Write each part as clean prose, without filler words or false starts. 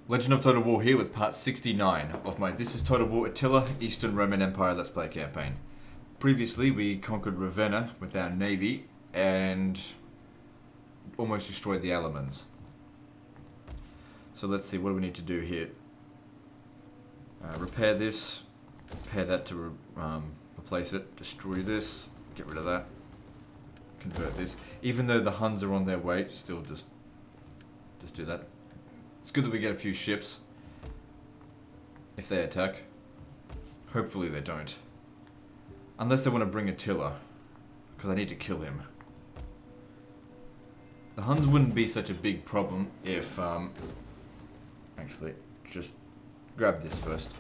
Legend of Total War here with part 69 of my This is Total War Attila Eastern Roman Empire Let's Play campaign. Previously we conquered Ravenna with our navy and almost destroyed the Alamans. So let's see, what do we need to do here? Repair this, repair that to replace it, destroy this, get rid of that, convert this. Even though the Huns are on their way, still just do that. It's good that we get a few ships if they attack. Hopefully they don't. Unless they want to bring Attila, because I need to kill him. The Huns wouldn't be such a big problem if, actually, just grab this first.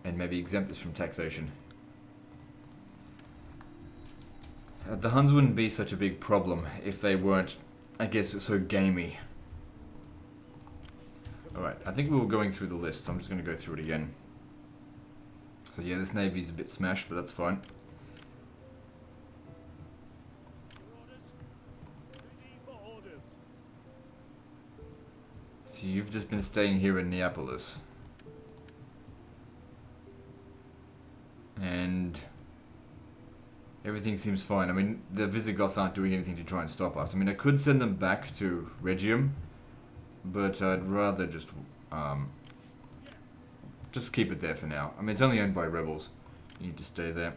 And maybe exempt this from taxation. The Huns wouldn't be such a big problem if they weren't, I guess, so gamey. Alright, I think we were going through the list, so I'm just going to go through it again. So yeah, this navy's a bit smashed, but that's fine. So you've just been staying here in Neapolis. And everything seems fine. I mean, the Visigoths aren't doing anything to try and stop us. I mean, I could send them back to Rhegium, but I'd rather just keep it there for now. I mean, it's only owned by rebels. You need to stay there.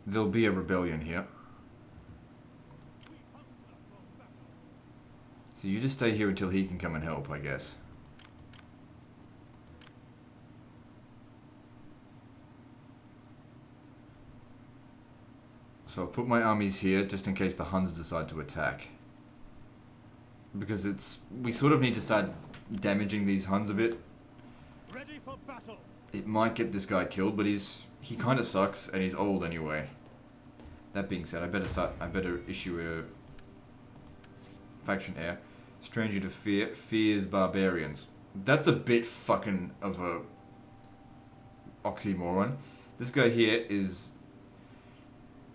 There'll be a rebellion here. So you just stay here until he can come and help, I guess. So I'll put my armies here just in case the Huns decide to attack. Because we sort of need to start damaging these Huns a bit. Ready for battle. It might get this guy killed, but he kind of sucks and he's old anyway. That being said, I better issue a faction heir. Stranger to fear, fears barbarians. That's a bit fucking of a oxymoron. This guy here is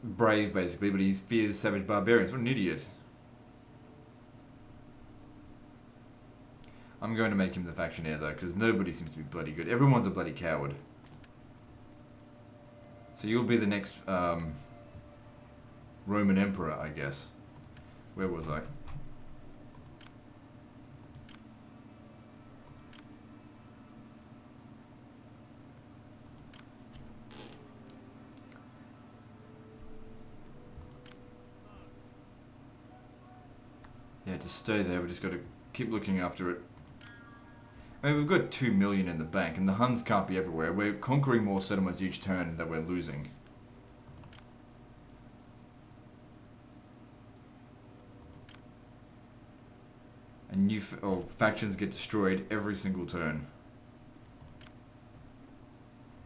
brave basically, but he fears savage barbarians. What an idiot. I'm going to make him the faction heir though, because nobody seems to be bloody good. Everyone's a bloody coward. So you'll be the next Roman Emperor, I guess. Where was I? Yeah, to stay there, we just got to keep looking after it. I mean, we've got 2 million in the bank, and the Huns can't be everywhere. We're conquering more settlements each turn that we're losing. And new factions get destroyed every single turn.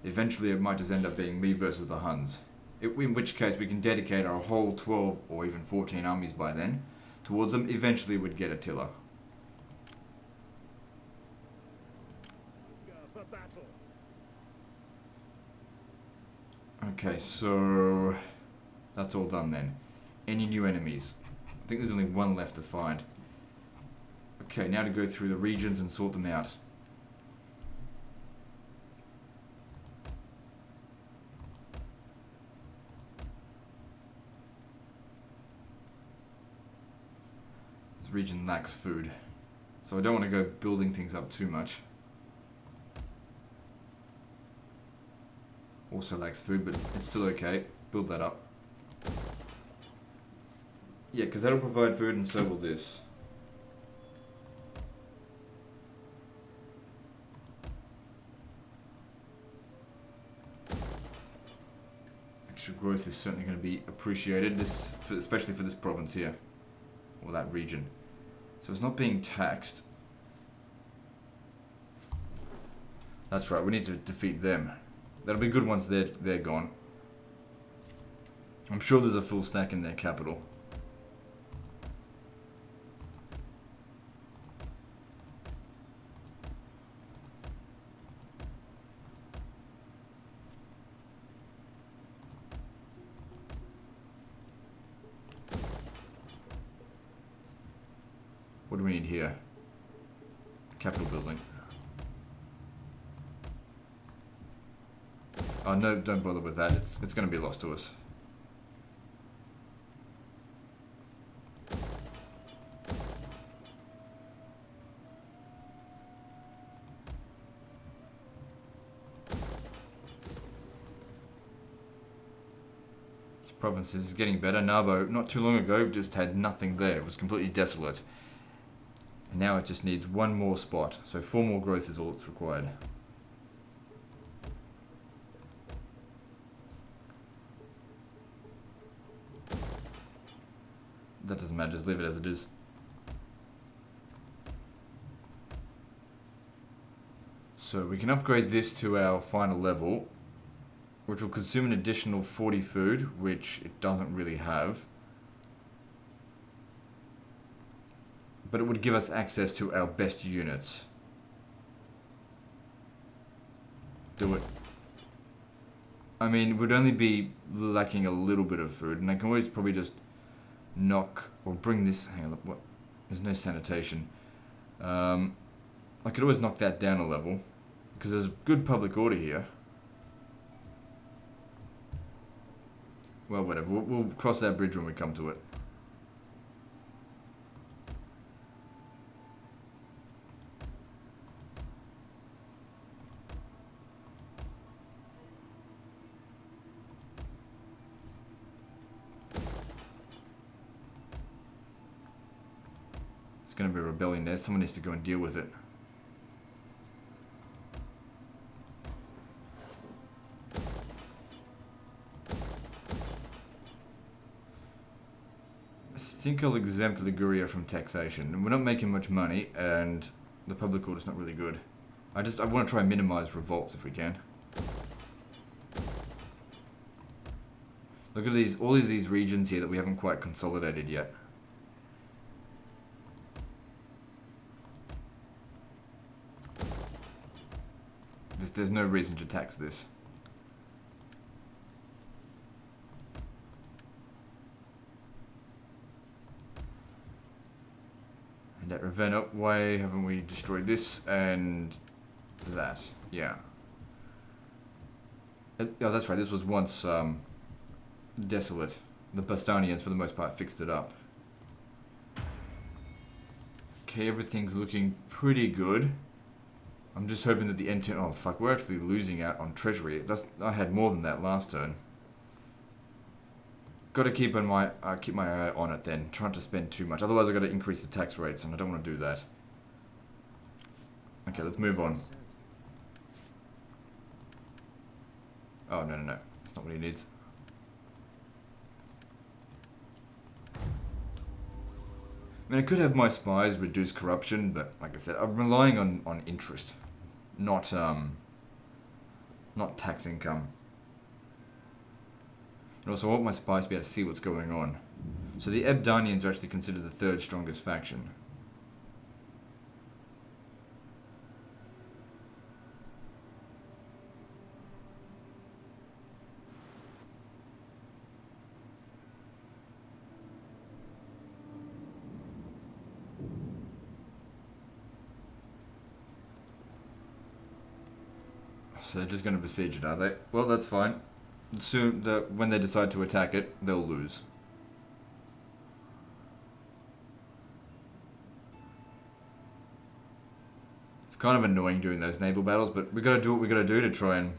Eventually, it might just end up being me versus the Huns. In which case, we can dedicate our whole 12 or even 14 armies by then towards them. Eventually, we'd get Attila. Okay, so that's all done then. Any new enemies? I think there's only one left to find. Okay, now to go through the regions and sort them out. This region lacks food, so I don't want to go building things up too much. Also lacks food, but it's still okay. Build that up. Yeah, because that'll provide food and so will this. Extra growth is certainly going to be appreciated, especially for this province here. Or that region. So it's not being taxed. That's right, we need to defeat them. That'll be good once they're gone. I'm sure there's a full stack in their capital. What do we need here? Capital building. Oh no, don't bother with that. It's going to be lost to us. This province is getting better. Narbo, not too long ago, just had nothing there. It was completely desolate. And now it just needs one more spot. So 4 more growth is all that's required. That doesn't matter, just leave it as it is. So we can upgrade this to our final level, which will consume an additional 40 food, which it doesn't really have. But it would give us access to our best units. Do it. I mean, we'd only be lacking a little bit of food, and I can always probably just knock or bring this. Hang on, what? There's no sanitation. I could always knock that down a level because there's good public order here. Well, whatever. We'll cross that bridge when we come to it. Going to be a rebellion there. Someone needs to go and deal with it. I think I'll exempt Liguria from taxation. We're not making much money, and the public order's not really good. I want to try and minimize revolts if we can. Look at all of these regions here that we haven't quite consolidated yet. There's no reason to tax this. And at Ravenna, why haven't we destroyed this and that? Yeah. Oh, that's right, this was once desolate. The Bastanians, for the most part, fixed it up. Okay, everything's looking pretty good. I'm just hoping that the end turn... Oh, fuck, we're actually losing out on treasury. I had more than that last turn. Got to keep my eye on it then. Trying to spend too much. Otherwise, I've got to increase the tax rates, and I don't want to do that. Okay, let's move on. Oh, no. That's not what he needs. I mean, I could have my spies reduce corruption, but like I said, I'm relying on interest. Not tax income. And also I want my spies to be able to see what's going on. So the Ebdanians are actually considered the 3rd strongest faction. So they're just going to besiege it, are they? Well, that's fine. Soon, when they decide to attack it, they'll lose. It's kind of annoying doing those naval battles, but we got to do what we got to do to try and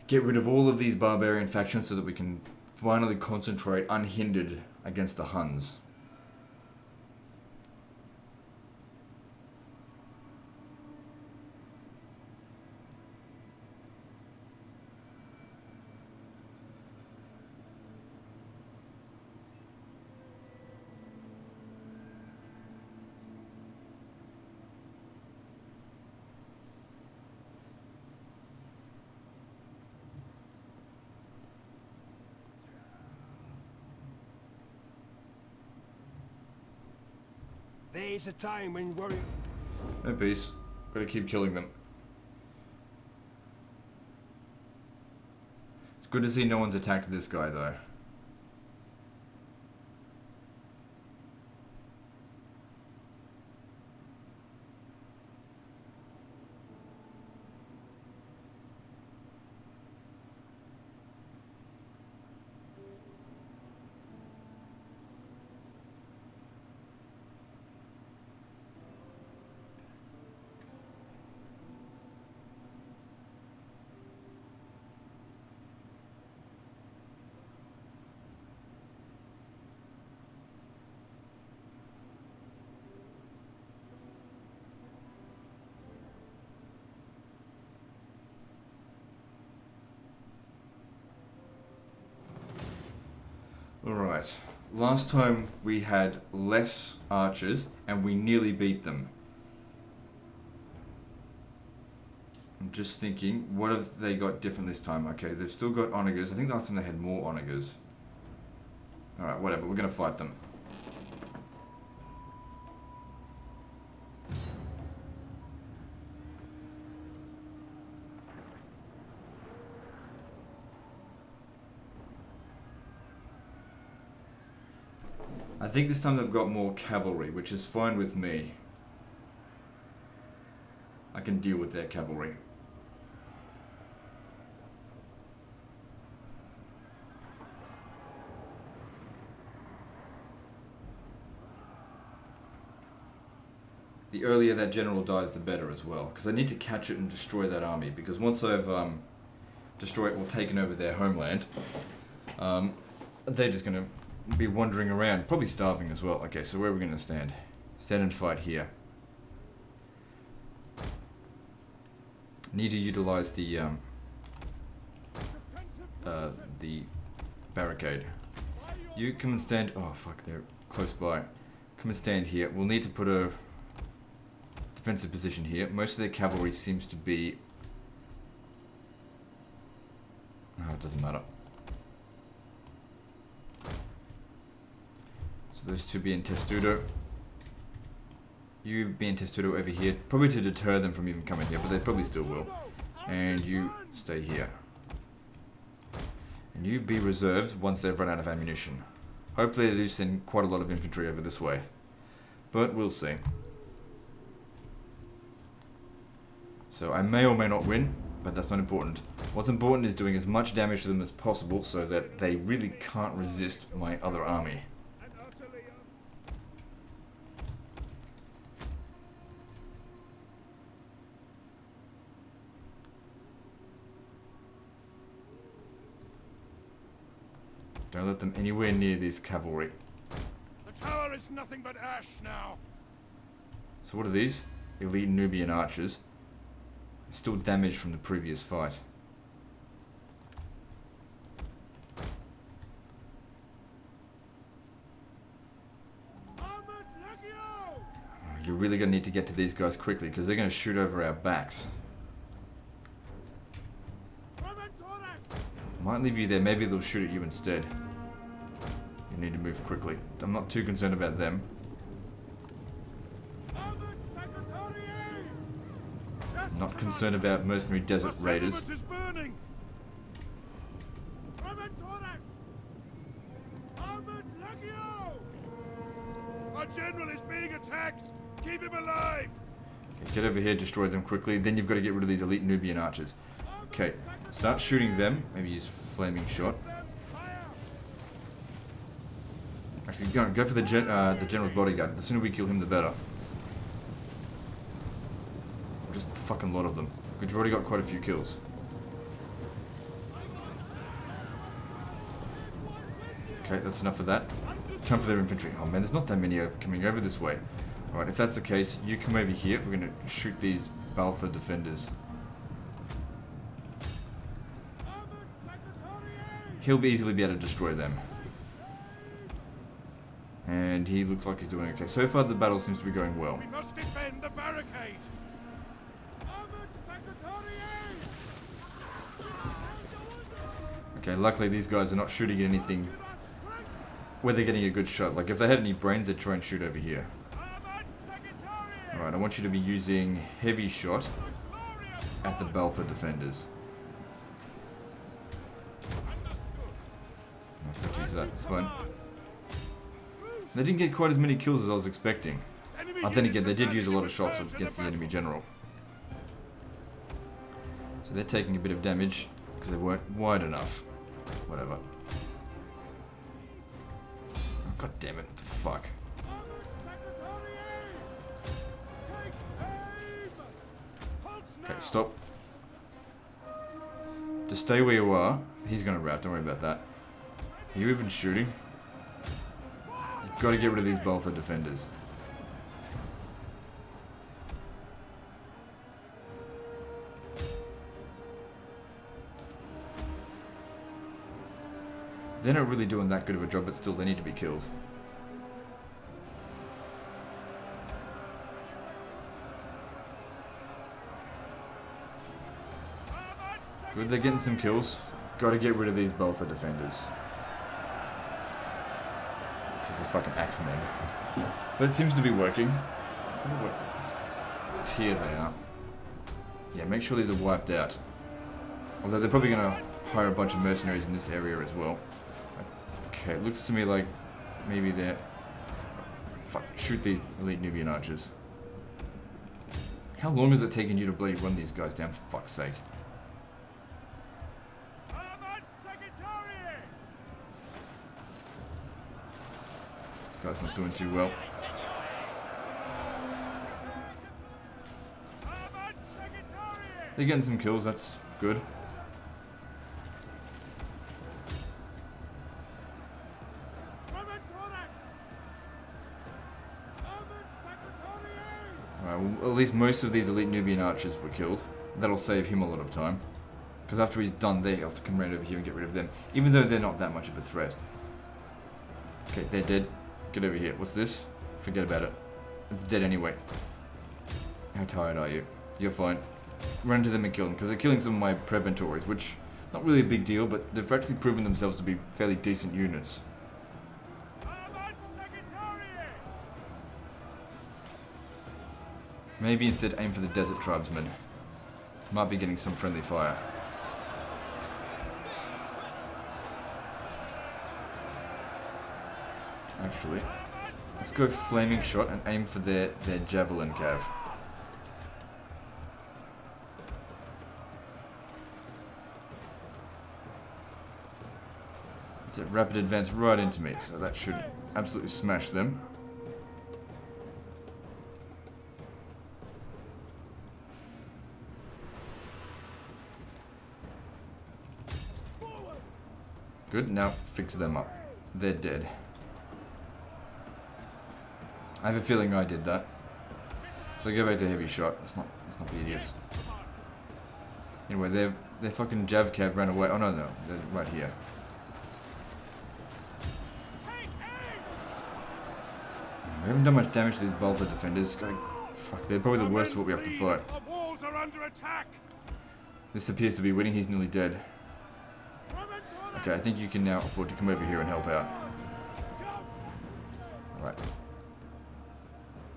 get rid of all of these barbarian factions so that we can finally concentrate unhindered against the Huns. There's a time when warrior... No peace. Gotta keep killing them. It's good to see no one's attacked this guy, though. Alright. Last time we had less archers and we nearly beat them. I'm just thinking, what have they got different this time? Okay, they've still got onagers. I think last time they had more onagers. Alright, whatever. We're going to fight them. I think this time they've got more cavalry, which is fine with me. I can deal with their cavalry. The earlier that general dies, the better as well. Because I need to catch it and destroy that army. Because once I've destroyed or taken over their homeland, they're just going to be wandering around, probably starving as well. Okay, so where are we going to stand? Stand and fight here. Need to utilize the barricade. You come and stand. Oh fuck, they're close by. Come and stand here. We'll need to put a defensive position here. Most of their cavalry seems to be. Oh, it doesn't matter. Those two be in Testudo. You be in Testudo over here. Probably to deter them from even coming here, but they probably still will. And you stay here. And you be reserves once they've run out of ammunition. Hopefully they do send quite a lot of infantry over this way. But we'll see. So I may or may not win, but that's not important. What's important is doing as much damage to them as possible so that they really can't resist my other army. Don't let them anywhere near this cavalry. The tower is nothing but ash now. So what are these? Elite Nubian archers. Still damaged from the previous fight. You're really going to need to get to these guys quickly because they're going to shoot over our backs. Might leave you there, maybe they'll shoot at you instead. You need to move quickly. I'm not too concerned about them. Not concerned about mercenary desert raiders. Our general is being attacked. Keep him alive. Okay, get over here, destroy them quickly. Then you've got to get rid of these elite Nubian archers. Okay, start shooting them. Maybe use flaming shot. Actually, go for the general's bodyguard. The sooner we kill him, the better. Just a fucking lot of them. But you've already got quite a few kills. Okay, that's enough of that. Time for their infantry. Oh man, there's not that many coming over this way. Alright, if that's the case, you come over here. We're going to shoot these Balfour defenders. He'll easily be able to destroy them. And he looks like he's doing okay. So far the battle seems to be going well. We must defend the barricade. Okay, luckily these guys are not shooting at anything where they're getting a good shot. Like if they had any brains, they'd try and shoot over here. Alright, I want you to be using heavy shot at the Balfour defenders. I have to use that, it's fine. They didn't get quite as many kills as I was expecting. Then again, they did use a lot of shots against the enemy general. So they're taking a bit of damage because they weren't wide enough. Whatever. Oh, God damn it, what the fuck. Okay, stop. Just stay where you are. He's gonna rout, don't worry about that. Are you even shooting? You've got to get rid of these Balfour defenders. They're not really doing that good of a job, but still they need to be killed. Good, they're getting some kills. Gotta get rid of these Baltha defenders. Because they're fucking axe men. But it seems to be working. I wonder what tier they are. Yeah, make sure these are wiped out. Although they're probably gonna hire a bunch of mercenaries in this area as well. Okay, it looks to me like maybe they're... Fuck, shoot these elite Nubian archers. How long is it taking you to bloody run these guys down, for fuck's sake? This guy's not doing too well. They're getting some kills, that's good. Alright, well, at least most of these elite Nubian archers were killed. That'll save him a lot of time. Because after he's done there, he'll have to come right over here and get rid of them. Even though they're not that much of a threat. Okay, they're dead. Get over here. What's this? Forget about it. It's dead anyway. How tired are you? You're fine. Run to them and kill them, because they're killing some of my Preventories, which, not really a big deal, but they've actually proven themselves to be fairly decent units. Maybe instead aim for the Desert Tribesmen. Might be getting some friendly fire. Actually, let's go Flaming Shot and aim for their Javelin Cav. It's a rapid advance right into me, so that should absolutely smash them. Good, now fix them up. They're dead. I have a feeling I did that. So go back to heavy shot. Let's not be idiots. Anyway, their fucking Jav Cav ran away. Oh no, they're right here. We haven't done much damage to these Baltha defenders. Fuck, they're probably the worst of what we have to fight. The walls are under attack. This appears to be winning. He's nearly dead. Okay, I think you can now afford to come over here and help out. Alright.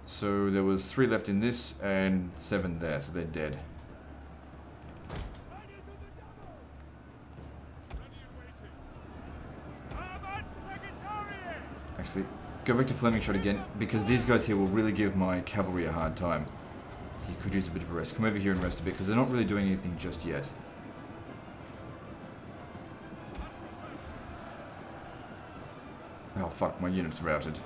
So there was 3 left in this and 7 there, so they're dead. Actually, go back to Flaming Shot again, because these guys here will really give my cavalry a hard time. He could use a bit of a rest. Come over here and rest a bit, because they're not really doing anything just yet. Oh fuck, my unit's routed.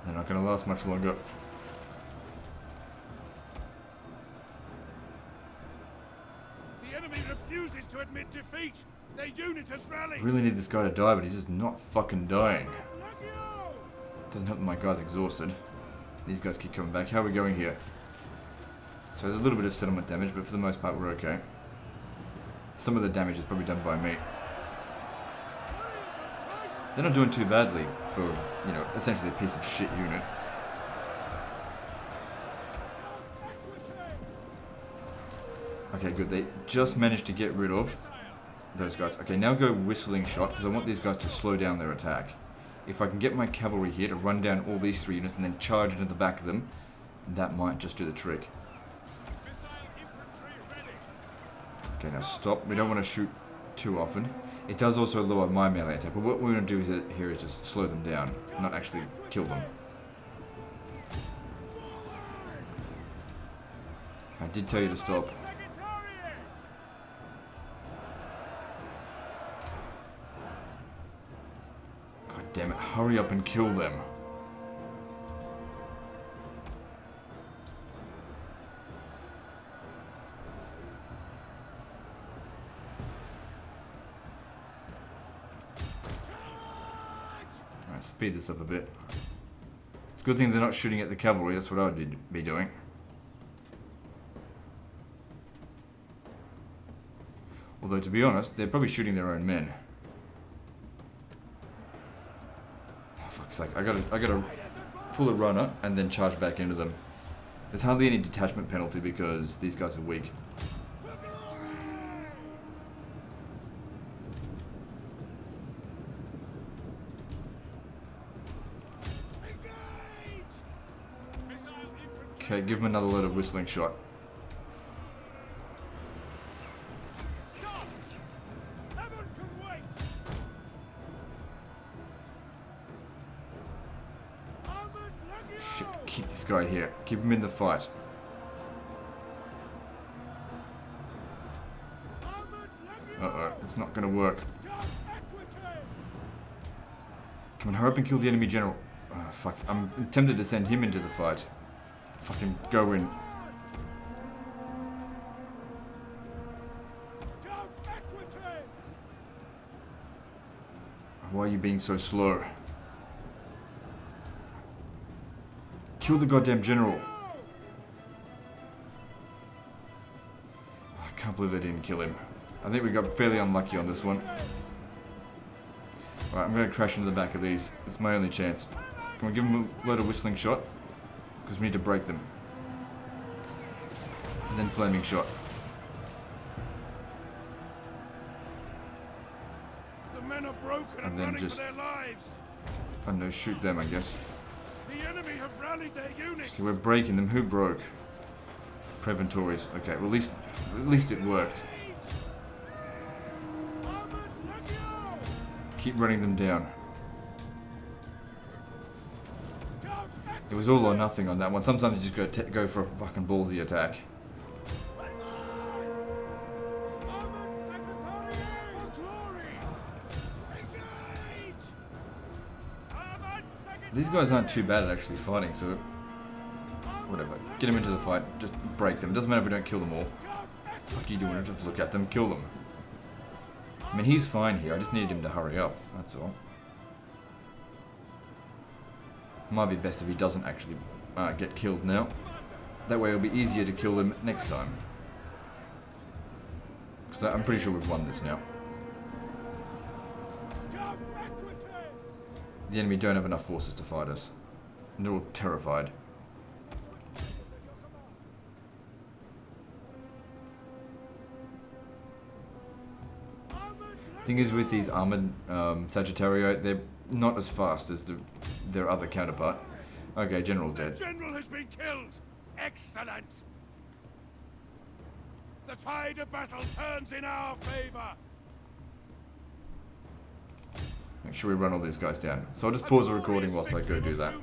They're not going to last much longer. The enemy refuses to admit defeat. Their unit has rallied. I really need this guy to die, but he's just not fucking dying. Doesn't help that my guy's exhausted. These guys keep coming back. How are we going here? So there's a little bit of settlement damage, but for the most part we're okay. Some of the damage is probably done by me. They're not doing too badly for, you know, essentially a piece of shit unit. Okay, good. They just managed to get rid of those guys. Okay, now go Whistling Shot, because I want these guys to slow down their attack. If I can get my cavalry here to run down all these 3 units and then charge into the back of them, that might just do the trick. Okay, now stop. We don't want to shoot too often. It does also lower my melee attack, but what we're going to do here is just slow them down, not actually kill them. I did tell you to stop. God damn it, hurry up and kill them. speed this up a bit. It's a good thing they're not shooting at the cavalry, that's what I would be doing. Although, to be honest, they're probably shooting their own men. Oh, fuck's sake. I gotta pull a runner and then charge back into them. There's hardly any detachment penalty because these guys are weak. Okay, give him another load of whistling shot. Shit, keep this guy here. Keep him in the fight. Uh-oh, it's not gonna work. Come on, hurry up and kill the enemy general. Oh, fuck, I'm tempted to send him into the fight. Fucking go in. Why are you being so slow? Kill the goddamn general. I can't believe they didn't kill him. I think we got fairly unlucky on this one. Alright, I'm going to crash into the back of these. It's my only chance. Can we give them a load of whistling shot? Because we need to break them. And then flaming shot. The men are broken and then running just, for their lives. I don't know, shoot them, I guess. The enemy have rallied their units. See, we're breaking them. Who broke? Preventories. Okay, well, at least it worked. Keep running them down. It was all or nothing on that one. Sometimes you just gotta go for a fucking ballsy attack. These guys aren't too bad at actually fighting, so whatever. Get them into the fight. Just break them. It doesn't matter if we don't kill them all. Fuck you doing it? Just look at them, kill them. I mean, he's fine here. I just needed him to hurry up. That's all. Might be best if he doesn't actually get killed now. That way it'll be easier to kill them next time. Because I'm pretty sure we've won this now. The enemy don't have enough forces to fight us. And they're all terrified. Thing is, with these armored Sagittario, they're not as fast as their other counterpart. Okay, general dead. The general has been killed. Excellent. The tide of battle turns in our favor. Make sure we run all these guys down. So I'll just pause the recording whilst I go do that.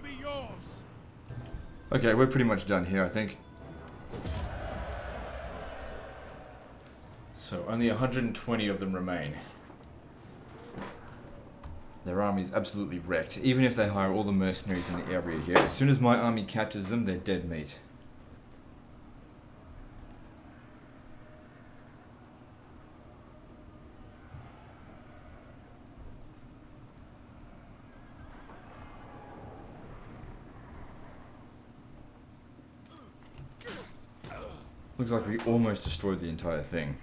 Okay, we're pretty much done here, I think. So only 120 of them remain. Their army's absolutely wrecked. Even if they hire all the mercenaries in the area here, as soon as my army catches them, they're dead meat. Looks like we almost destroyed the entire thing.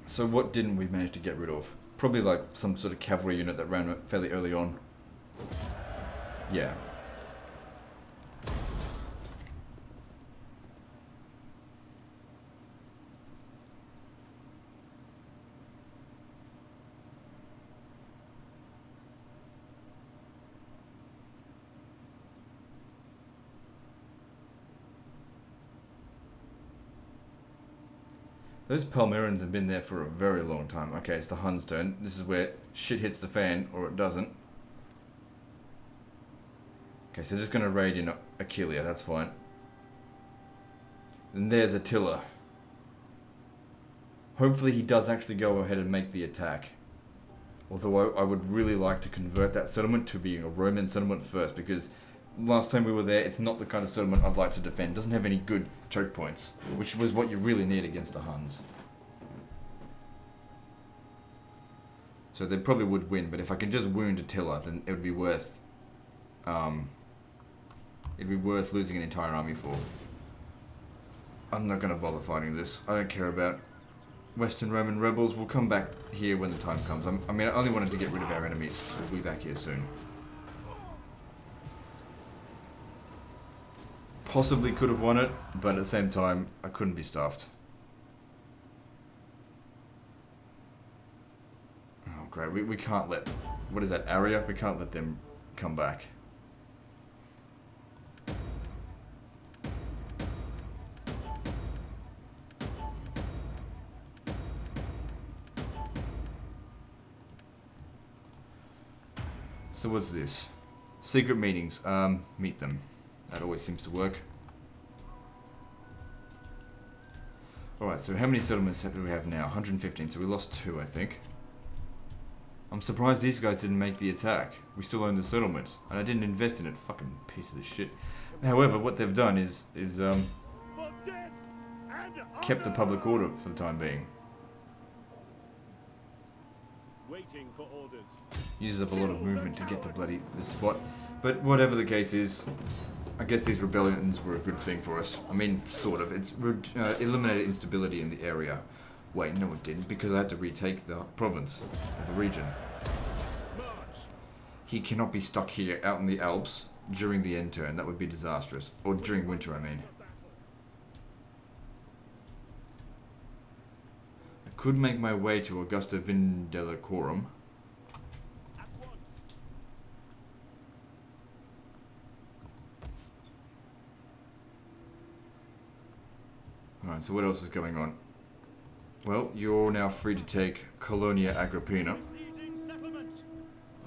So what didn't we manage to get rid of? Probably like some sort of cavalry unit that ran fairly early on. Yeah. Those Palmyrans have been there for a very long time. Okay, it's the Huns' turn. This is where shit hits the fan, or it doesn't. Okay, so they're just going to raid in Attila, that's fine. And there's Attila. Hopefully he does actually go ahead and make the attack. Although I would really like to convert that settlement to being a Roman settlement first, because last time we were there, it's not the kind of settlement I'd like to defend. It doesn't have any good choke points, which was what you really need against the Huns. So So they probably would win, but if I can just wound Attila, then it would be worth... it'd be worth losing an entire army for. I'm not going to bother fighting this. I don't care about Western Roman rebels. We'll come back here when the time comes. I mean, I only wanted to get rid of our enemies. We'll be back here soon. Possibly could have won it, but at the same time, I couldn't be stuffed. Oh, great. We can't let... What is that, area? We can't let them come back. So what's this? Secret meetings. Meet them. That always seems to work. Alright, so how many settlements do we have now? 115, so we lost 2, I think. I'm surprised these guys didn't make the attack. We still own the settlement, and I didn't invest in it. Fucking pieces of shit. However, what they've done is kept the public order for the time being. Waiting for orders. Uses up a lot of movement to get to bloody this spot. But whatever the case is, I guess these rebellions were a good thing for us. I mean, sort of. It's eliminated instability in the area. Wait, no it didn't, because I had to retake the province, or the region. He cannot be stuck here out in the Alps during the end turn. That would be disastrous. Or during winter, I mean. I could make my way to Augusta Vindelicorum. Alright, so what else is going on? Well, you're now free to take Colonia Agrippina.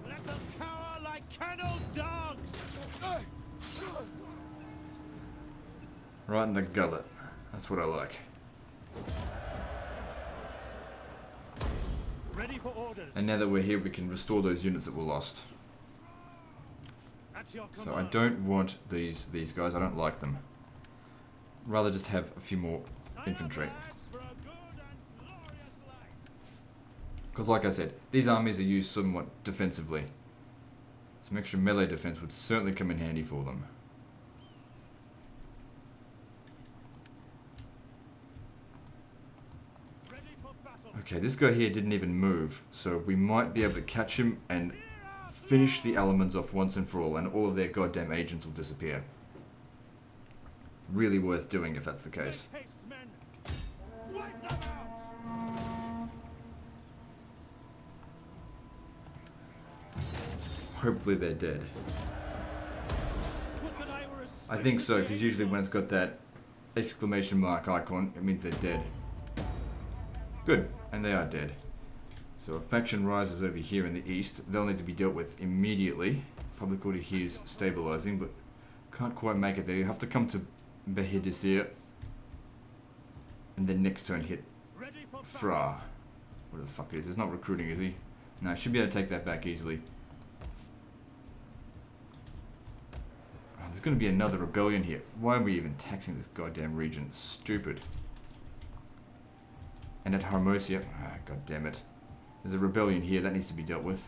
Let them cower like kennelled dogs. Right in the gullet. That's what I like. Ready for orders. And now that we're here, we can restore those units that were lost. At your So I command. don't want these guys. I don't like them. Rather just have a few more infantry. For a good and glorious life. Because like I said, these armies are used somewhat defensively. Some extra melee defense would certainly come in handy for them. Ready for battle. Okay, this guy here didn't even move, so we might be able to catch him and finish the elements off once and for all, and all of their goddamn agents will disappear. Really worth doing if that's the case. Make haste, men. Wipe them out. Hopefully they're dead. Would that I were as I think so, because usually when it's got that exclamation mark icon, it means they're dead. Good, and they are dead. So a faction rises over here in the east. They'll need to be dealt with immediately. Public order here is stabilizing, but can't quite make it there. You have to come to Behedisir, and then next turn hit ready for battle. Fra. What the fuck it is? It's not recruiting, is he? No, I should be able to take that back easily. Oh, there's going to be another rebellion here. Why are we even taxing this goddamn region? It's stupid. And at Hermosia, god damn it. There's a rebellion here that needs to be dealt with.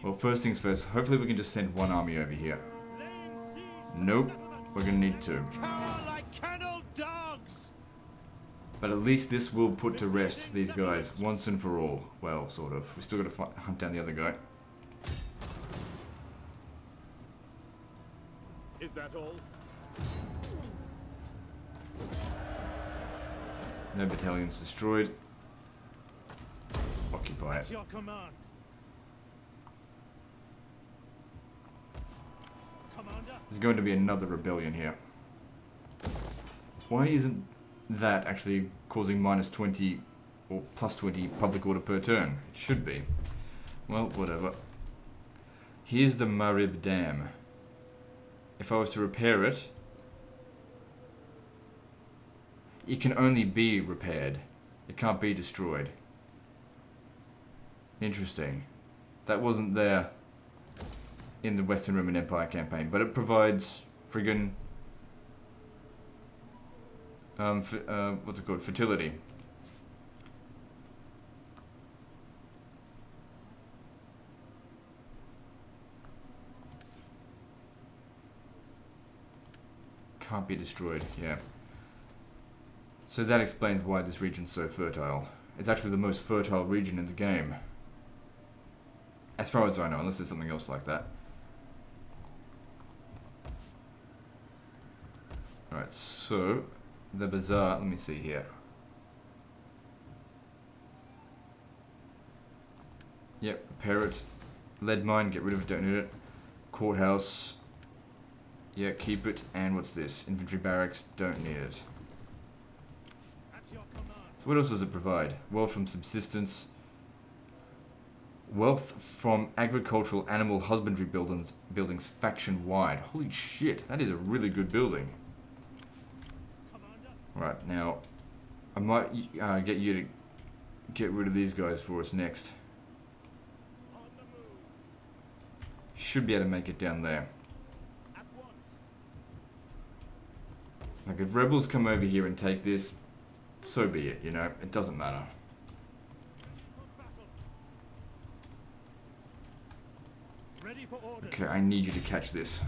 Well, first things first, hopefully we can just send one army over here. Laying siege to Nope, settlement. we're gonna need two. Cower like kennelled dogs. But at least this will put to rest these guys once and for all. Well, sort of. We still gotta hunt down the other guy. Is that all? No battalions destroyed. Occupy At it. your command. Commander. There's going to be another rebellion here. Why isn't that actually causing minus 20 or plus 20 public order per turn? It should be. Well, whatever. Here's the Marib Dam. If I was to repair it, it can only be repaired. It can't be destroyed. Interesting. That wasn't there in the Western Roman Empire campaign, but it provides friggin' what's it called? Fertility. Can't be destroyed, yeah. So that explains why this region's so fertile. It's actually the most fertile region in the game. As far as I know, unless there's something else like that. Alright, so the bazaar, let me see here. Yep, repair it. Lead mine, get rid of it, don't need it. Courthouse. Yeah, keep it. And what's this? Infantry barracks, don't need it. So what else does it provide? Wealth from subsistence. Wealth from agricultural animal husbandry buildings faction-wide. Holy shit, that is a really good building. Right, now, I might get you to get rid of these guys for us next. Should be able to make it down there. Like, if rebels come over here and take this, so be it, you know, it doesn't matter. Okay, I need you to catch this.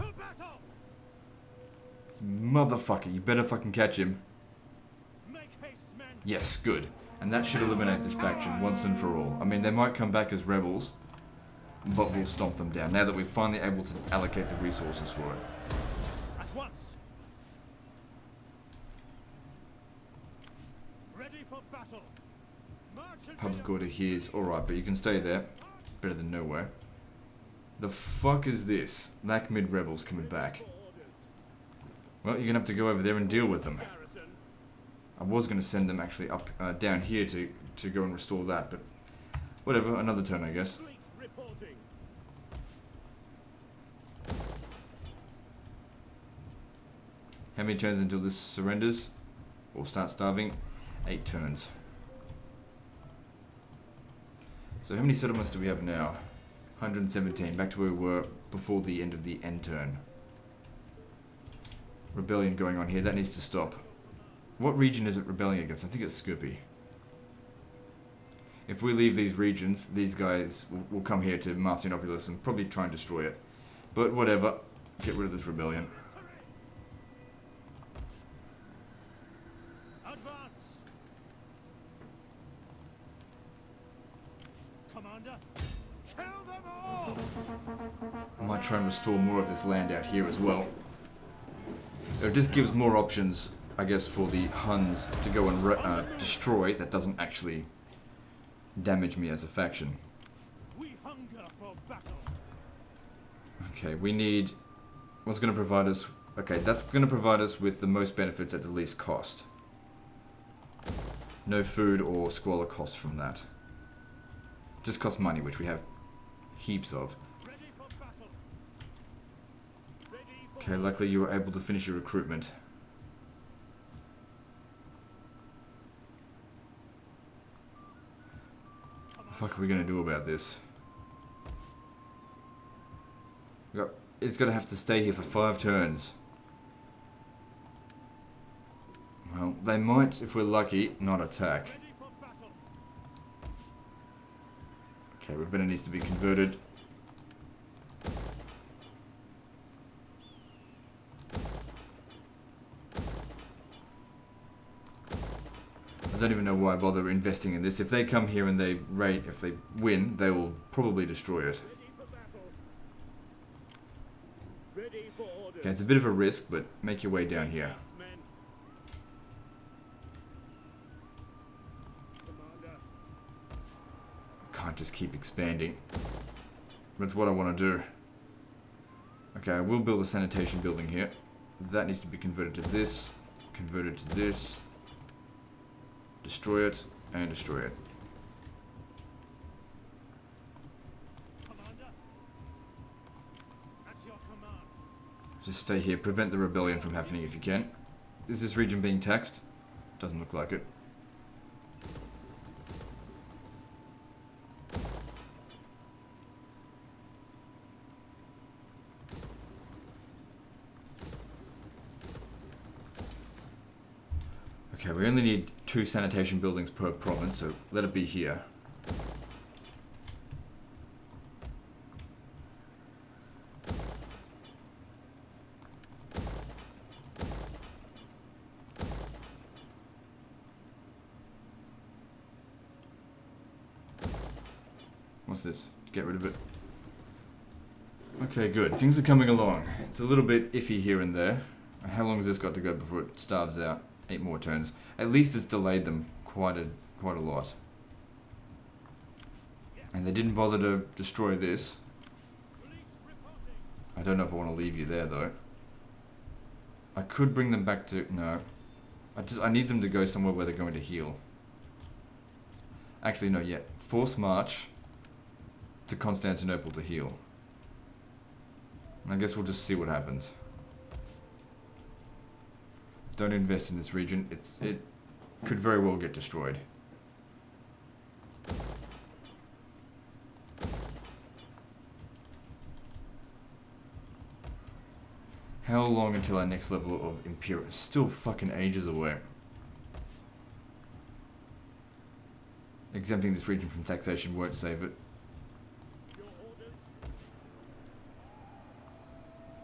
Motherfucker, you better fucking catch him. Yes, good. And that should eliminate this faction once and for all. I mean, they might come back as rebels, but we'll stomp them down now that we're finally able to allocate the resources for it. At once. Ready for battle. Public order here is alright, but you can stay there. Better than nowhere. The fuck is this? Lac-Mid rebels coming back. Well, you're gonna have to go over there and deal with them. I was gonna send them actually up, down here to go and restore that, but whatever, another turn I guess. How many turns until this surrenders? Or start starving? 8 turns. So how many settlements do we have now? 117, back to where we were before the end of the end turn. Rebellion going on here, that needs to stop. What region is it rebelling against? I think it's Skirpy. If we leave these regions, these guys will come here to Marcianopolis and probably try and destroy it. But whatever, get rid of this rebellion. Advance. Commander, kill them all. I might try and restore more of this land out here as well. It just gives more options, I guess, for the Huns to go and destroy. That doesn't actually damage me as a faction. We hunger for battle. Okay, we need... What's going to provide us... Okay, that's going to provide us with the most benefits at the least cost. No food or squalor costs from that. Just costs money, which we have heaps of. Ready for battle. Ready for Okay, luckily you were able to finish your recruitment. What the fuck are we going to do about this? It's going to have to stay here for 5 turns. Well, they might, if we're lucky, not attack. ready for battle. Okay, Ravenna needs to be converted. I don't even know why I bother investing in this. If they come here and they if they win, they will probably destroy it. Ready for battle. Ready for order. Okay, it's a bit of a risk, but make your way down here. Men. Commander. Can't just keep expanding. That's what I want to do. Okay, I will build a sanitation building here. That needs to be converted to this, converted to this. Destroy it, and destroy it. Commander. At your command. Just stay here, prevent the rebellion from happening if you can. Is this region being taxed? Doesn't look like it. Okay, we only need 2 sanitation buildings per province, so let it be here. What's this? Get rid of it. Okay, good. Things are coming along. It's a little bit iffy here and there. How long has this got to go before it starves out? 8 more turns. At least it's delayed them quite a lot. And they didn't bother to destroy this. I don't know if I want to leave you there though. I could bring them back to... No. I need them to go somewhere where they're going to heal. Actually, no, yet. Force march to Constantinople to heal. And I guess we'll just see what happens. Don't invest in this region. It could very well get destroyed. How long until our next level of Imperial? Still fucking ages away. Exempting this region from taxation won't save it.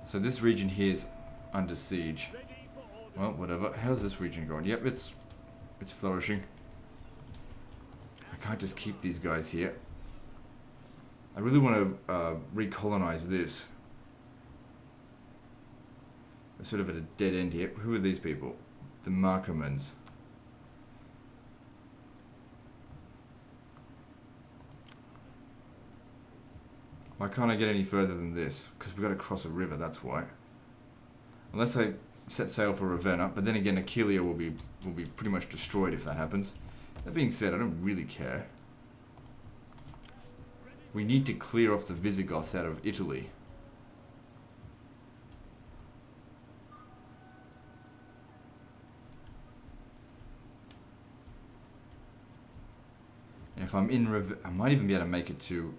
So this region here is under siege. Well, whatever. How's this region going? Yep, it's flourishing. I can't just keep these guys here. I really want to recolonize this. We're sort of at a dead end here. Who are these people? The Markomans. Why can't I get any further than this? Because we've got to cross a river, that's why. Unless I set sail for Ravenna, but then again Aquileia will be pretty much destroyed if that happens. That being said, I don't really care. We need to clear off the Visigoths out of Italy. And if I'm in I might even be able to make it to...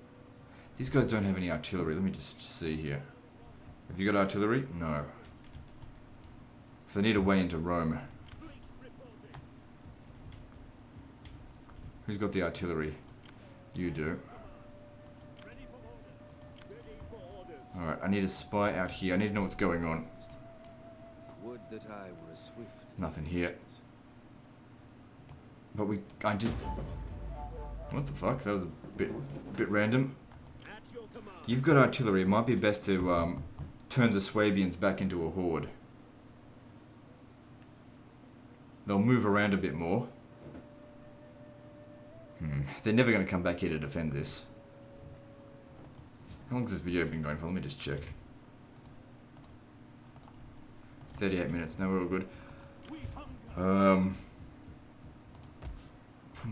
These guys don't have any artillery. Let me just see here. Have you got artillery? No. Because I need a way into Rome. Who's got the artillery? You do. Alright, I need a spy out here. I need to know what's going on. Would that I were a swift. Nothing here. But I just... What the fuck? That was a bit random. You've got artillery. It might be best to turn the Swabians back into a horde. They'll move around a bit more. They're never going to come back here to defend this. How long has this video been going for? Let me just check. 38 minutes. No, we're all good. Problem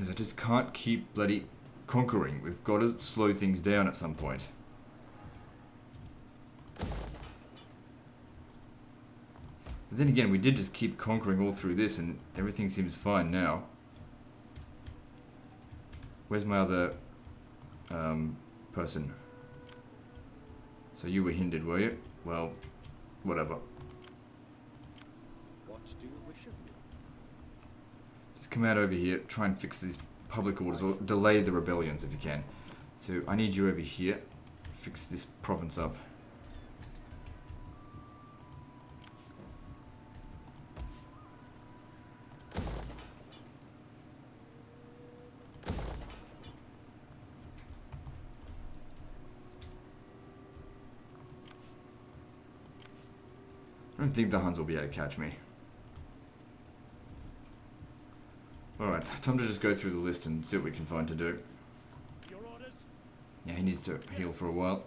is I just can't keep bloody conquering. We've got to slow things down at some point. But then again, we did just keep conquering all through this and everything seems fine now. Where's my other person? So you were hindered, were you? Well, whatever. What do you wish of me? Just come out over here, try and fix these public orders, or delay the rebellions if you can. So I need you over here, fix this province up. I don't think the Huns will be able to catch me. Alright, time to just go through the list and see what we can find to do. Your orders? Yeah, he needs to heal for a while.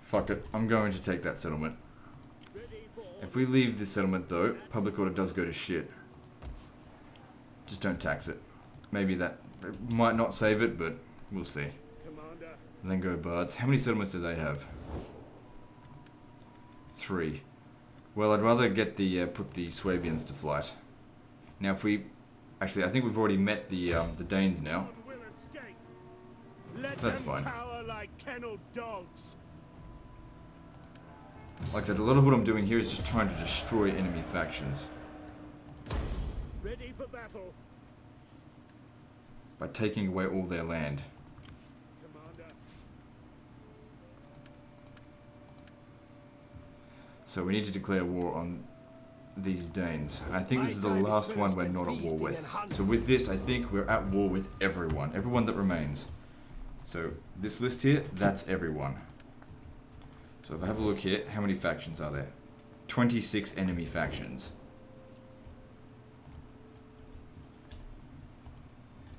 Fuck it, I'm going to take that settlement. If we leave this settlement though, public order does go to shit. Just don't tax it. Maybe that might not save it, but we'll see. Commander. Lengo Bards. How many settlements do they have? 3. Well, I'd rather get the put the Swabians to flight. Now, if we actually, I think we've already met the Danes now. None will escape. Let That's them fine. cower like kenneled dogs. Like I said, a lot of what I'm doing here is just trying to destroy enemy factions Ready for battle. by taking away all their land. Commander. So we need to declare war on these Danes. I think this is the last one we're not at war with. So with this, I think we're at war with everyone. Everyone that remains. So this list here, that's everyone. So if I have a look here, how many factions are there? 26 enemy factions.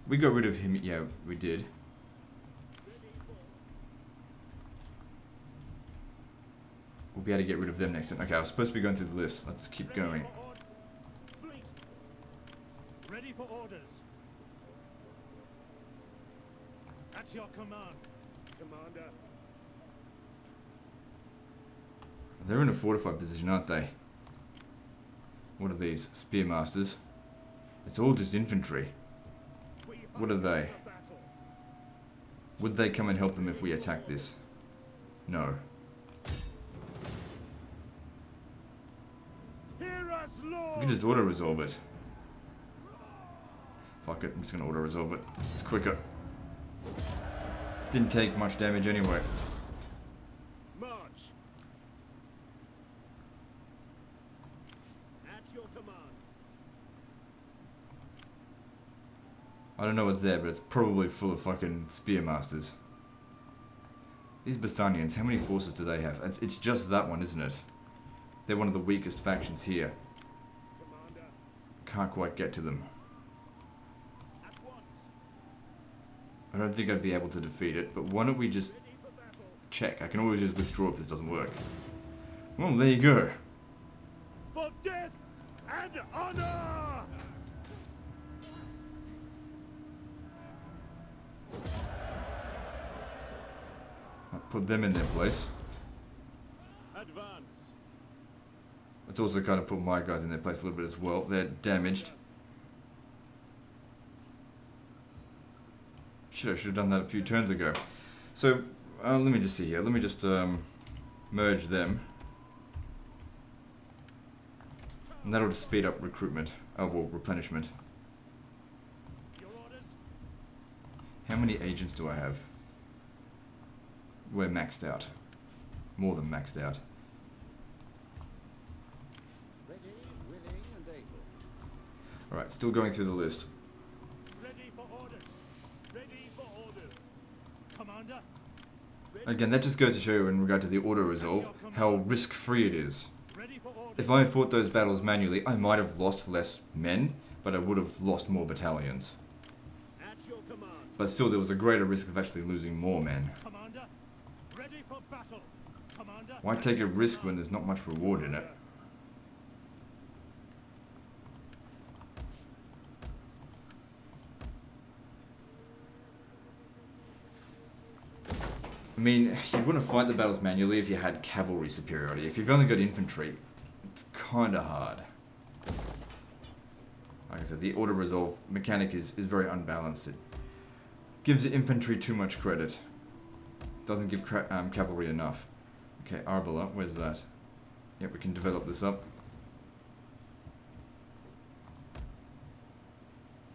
We got rid of him. Yeah, we did. We'll be able to get rid of them next time. Okay, I was supposed to be going through the list. Let's keep going. Fleet. Ready for orders. At your command, Commander. They're in a fortified position, aren't they? What are these? Spearmasters? It's all just infantry. What are they? Would they come and help them if we attack this? No. Hear us, Lord. We can just auto-resolve it. Fuck it, I'm just gonna auto-resolve it. It's quicker. Didn't take much damage anyway. March. At your command. I don't know what's there, but it's probably full of fucking spearmasters. These Bastanians, how many forces do they have? It's just that one, isn't it? They're one of the weakest factions here. Commander. Can't quite get to them. At once. I don't think I'd be able to defeat it, but why don't we just Ready for battle. check? I can always just withdraw if this doesn't work. Well, there you go. For death and honor. I'll put them in their place. Advance. Let's also kind of put my guys in their place a little bit as well. They're damaged. Shit, I should have done that a few turns ago. So, let me just see here. Let me just merge them. And that'll just speed up recruitment. Oh, well, replenishment. Your orders. How many agents do I have? We're maxed out. More than maxed out. Ready, willing, and able. Alright, still going through the list. Ready for orders. Ready for orders. Commander. Ready, Again, that just goes to show you in regard to the auto-resolve, how risk-free it is. ready for orders. If I had fought those battles manually, I might have lost less men, but I would have lost more battalions. At your command. But still, there was a greater risk of actually losing more men. Commander. Ready for battle. Commander. Why take a risk when there's not much reward in it? I mean, you'd want to fight the battles manually if you had cavalry superiority. If you've only got infantry, it's kinda hard. Like I said, the auto-resolve mechanic is very unbalanced. It gives the infantry too much credit. Doesn't give cavalry enough. Okay, Arbala, where's that? Yep, we can develop this up.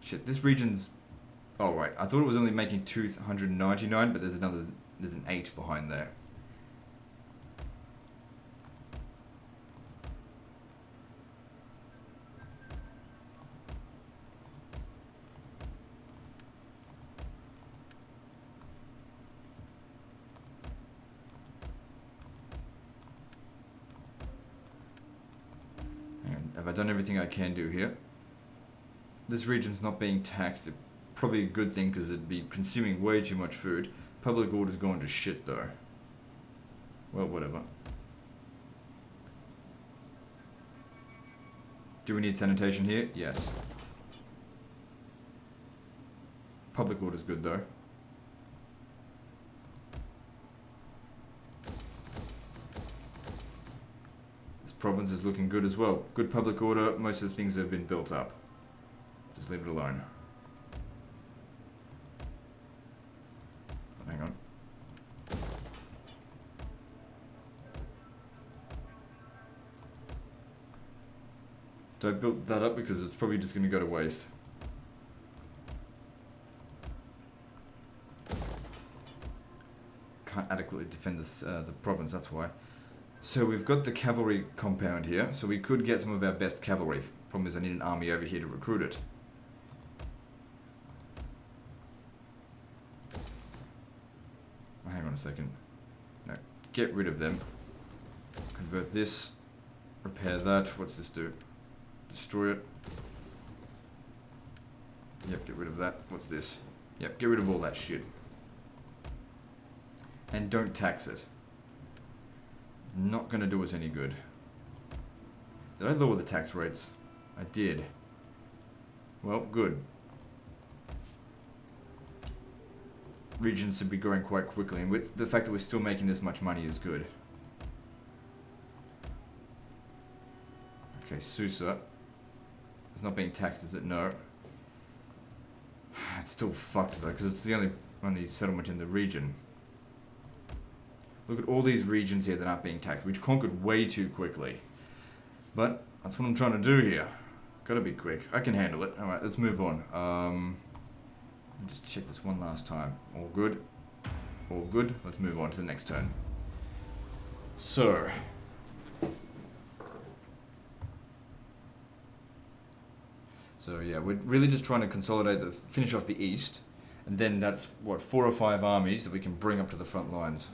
Shit, this region's... Oh, right. I thought it was only making 299, but there's an 8 behind there. And have I done everything I can do here? This region's not being taxed. It's probably a good thing because it'd be consuming way too much food. Public order's going to shit though. Well, whatever. Do we need sanitation here? Yes. Public order's good though. This province is looking good as well. Good public order, most of the things have been built up. Just leave it alone. Hang on. Do I build that up because it's probably just going to go to waste? Can't adequately defend this, the province, that's why. So we've got the cavalry compound here, so we could get some of our best cavalry. Problem is I need an army over here to recruit it. Hang on a second. No, get rid of them. Convert this. Repair that. What's this do? Destroy it. Yep, get rid of that. What's this? Yep, get rid of all that shit. And don't tax it. Not gonna do us any good. Did I lower the tax rates? I did. Well, good. Regions should be growing quite quickly, and with the fact that we're still making this much money is good. Okay, Susa. It's not being taxed, is it? No. It's still fucked though, because it's the only settlement in the region. Look at all these regions here that aren't being taxed, which conquered way too quickly. But that's what I'm trying to do here. Gotta be quick. I can handle it. Alright, let's move on. Let me just check this one last time. All good. All good. Let's move on to the next turn. So. So yeah, we're really just trying to consolidate finish off the east. And then that's, what, 4 or 5 armies that we can bring up to the front lines.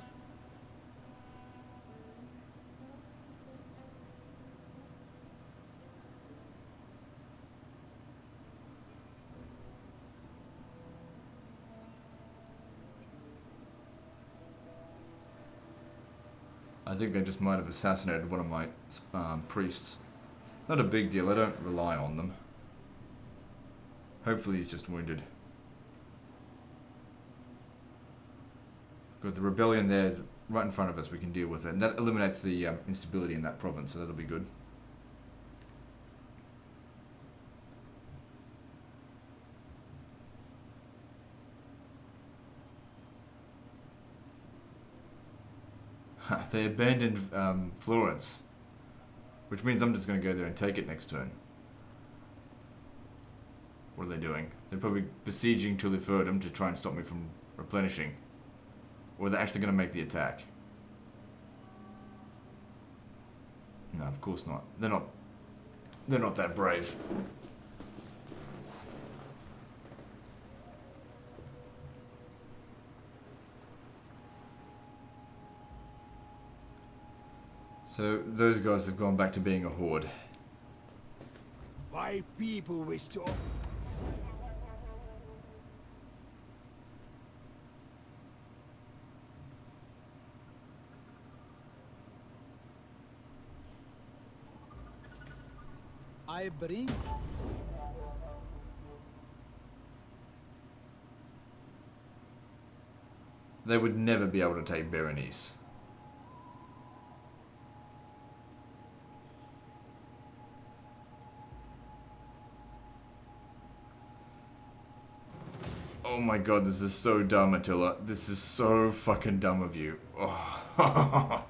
I think they just might have assassinated one of my priests. Not a big deal, I don't rely on them. Hopefully he's just wounded. Got the rebellion there right in front of us, we can deal with it. And that eliminates the instability in that province, so that'll be good. They abandoned Florence, which means I'm just going to go there and take it next turn. What are they doing? They're probably besieging Tuliferdum to try and stop me from replenishing. Or they're actually going to make the attack. No, of course not. They're not that brave. So those guys have gone back to being a horde. My people wish to... I bring. They would never be able to take Berenice. Oh my god, this is so dumb, Attila. This is so fucking dumb of you. Oh.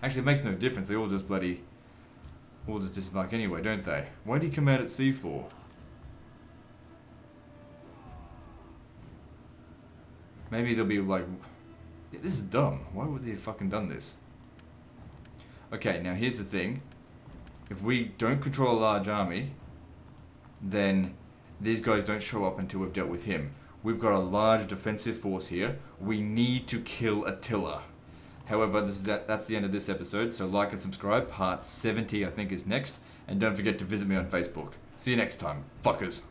Actually, it makes no difference. They all just disembark anyway, don't they? Why do you come out at sea for? Maybe they'll be like... Yeah, this is dumb. Why would they have fucking done this? Okay, now here's the thing. If we don't control a large army, then these guys don't show up until we've dealt with him. We've got a large defensive force here. We need to kill Attila. However, that's the end of this episode, so like and subscribe. Part 70, I think, is next. And don't forget to visit me on Facebook. See you next time, fuckers.